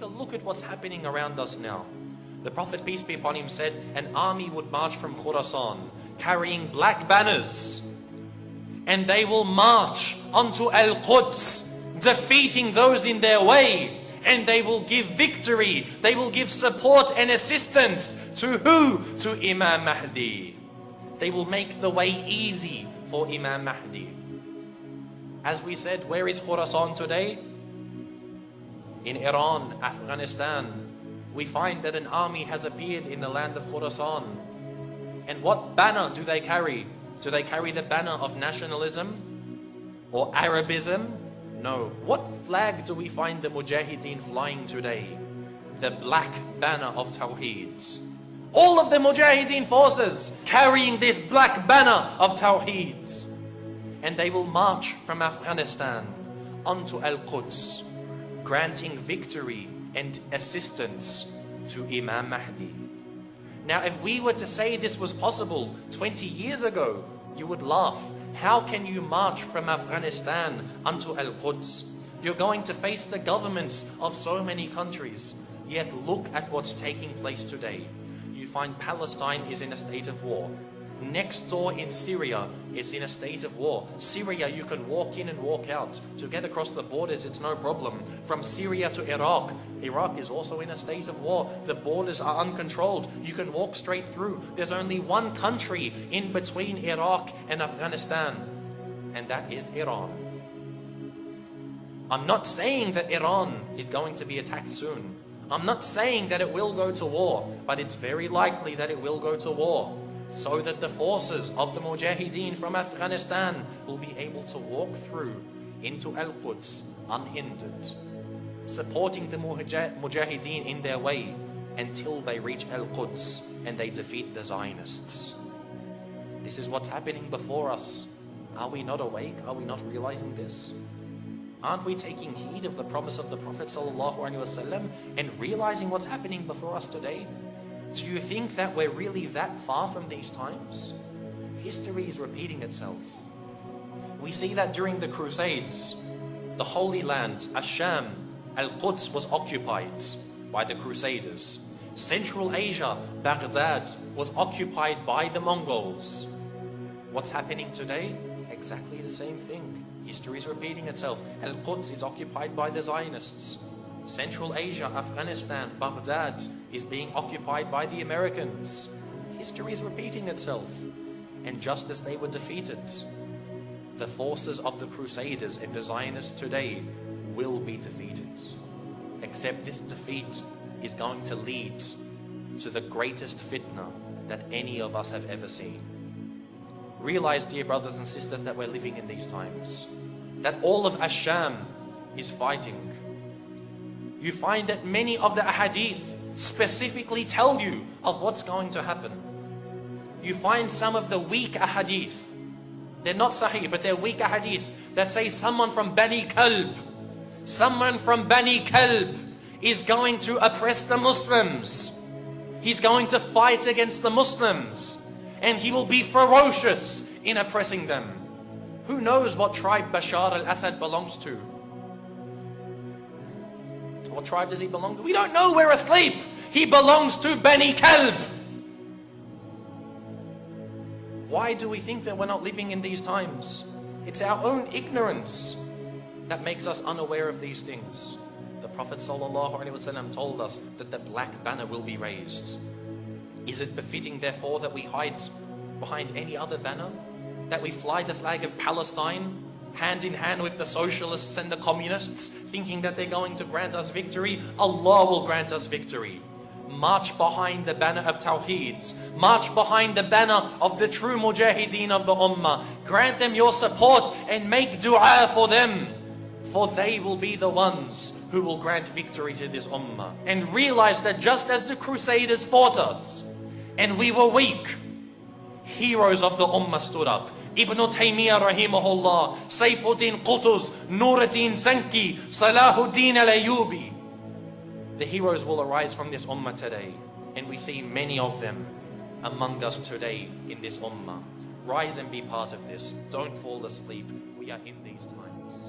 a look at what's happening around us now. The Prophet, peace be upon him, said an army would march from Khurasan carrying black banners, and they will march onto Al-Quds, defeating those in their way, and they will give victory, they will give support and assistance to who? To Imam Mahdi. They will make the way easy for Imam Mahdi. As we said, where is Khurasan today? In Iran, Afghanistan. We find that an army has appeared in the land of Khurasan. And what banner do they carry? Do they carry the banner of nationalism or Arabism? No. What flag do we find the Mujahideen flying today? The black banner of Tawheed. All of the Mujahideen forces carrying this black banner of Tawheed. And they will march from Afghanistan onto Al-Quds, granting victory and assistance to Imam Mahdi. Now, if we were to say this was possible 20 years ago, you would laugh. How can you march from Afghanistan onto Al-Quds? You're going to face the governments of so many countries. Yet look at what's taking place today. You find Palestine is in a state of war. Next door in Syria is in a state of war. Syria, you can walk in and walk out. To get across the borders, it's no problem. From Syria to Iraq, Iraq is also in a state of war. The borders are uncontrolled. You can walk straight through. There's only one country in between Iraq and Afghanistan, and that is Iran. I'm not saying that Iran is going to be attacked soon. I'm not saying that it will go to war, but it's very likely that it will go to war, so that the forces of the Mujahideen from Afghanistan will be able to walk through into Al-Quds unhindered, supporting the Mujahideen in their way until they reach Al-Quds and they defeat the Zionists. This is what's happening before us. Are we not awake? Are we not realizing this? Aren't we taking heed of the promise of the Prophet ﷺ and realizing what's happening before us today? Do you think that we're really that far from these times? History is repeating itself. We see that during the Crusades, the Holy Land, Ash-Sham, Al-Quds was occupied by the Crusaders. Central Asia, Baghdad, was occupied by the Mongols. What's happening today? Exactly the same thing. History is repeating itself. Al-Quds is occupied by the Zionists. Central Asia, Afghanistan, Baghdad is being occupied by the Americans. History is repeating itself. And just as they were defeated, the forces of the Crusaders and the Zionists today will be defeated. Except this defeat is going to lead to the greatest fitna that any of us have ever seen. Realize, dear brothers and sisters, that we're living in these times. That all of Ash-Sham is fighting. You find that many of the ahadith specifically tell you of what's going to happen. You find some of the weak ahadith. They're not sahih, but they're weak ahadith that say someone from Bani Kalb is going to oppress the Muslims. He's going to fight against the Muslims. And he will be ferocious in oppressing them. Who knows what tribe Bashar al-Assad belongs to? What tribe does he belong to? We don't know, we're asleep. He belongs to Bani Kalb. Why do we think that we're not living in these times? It's our own ignorance that makes us unaware of these things. The Prophet ﷺ told us that the black banner will be raised. Is it befitting, therefore, that we hide behind any other banner? That we fly the flag of Palestine hand in hand with the socialists and the communists, thinking that they're going to grant us victory? Allah will grant us victory. March behind the banner of Tawheed. March behind the banner of the true Mujahideen of the Ummah. Grant them your support and make dua for them, for they will be the ones who will grant victory to this Ummah. And realize that just as the Crusaders fought us, and we were weak, heroes of the Ummah stood up. Ibn Taymiyyah rahimahullah, Sayfuddin Qutuz, Nuruddin Zanki, Salahuddin al-Ayyubi. The heroes will arise from this Ummah today. And we see many of them among us today in this Ummah. Rise and be part of this. Don't fall asleep. We are in these times.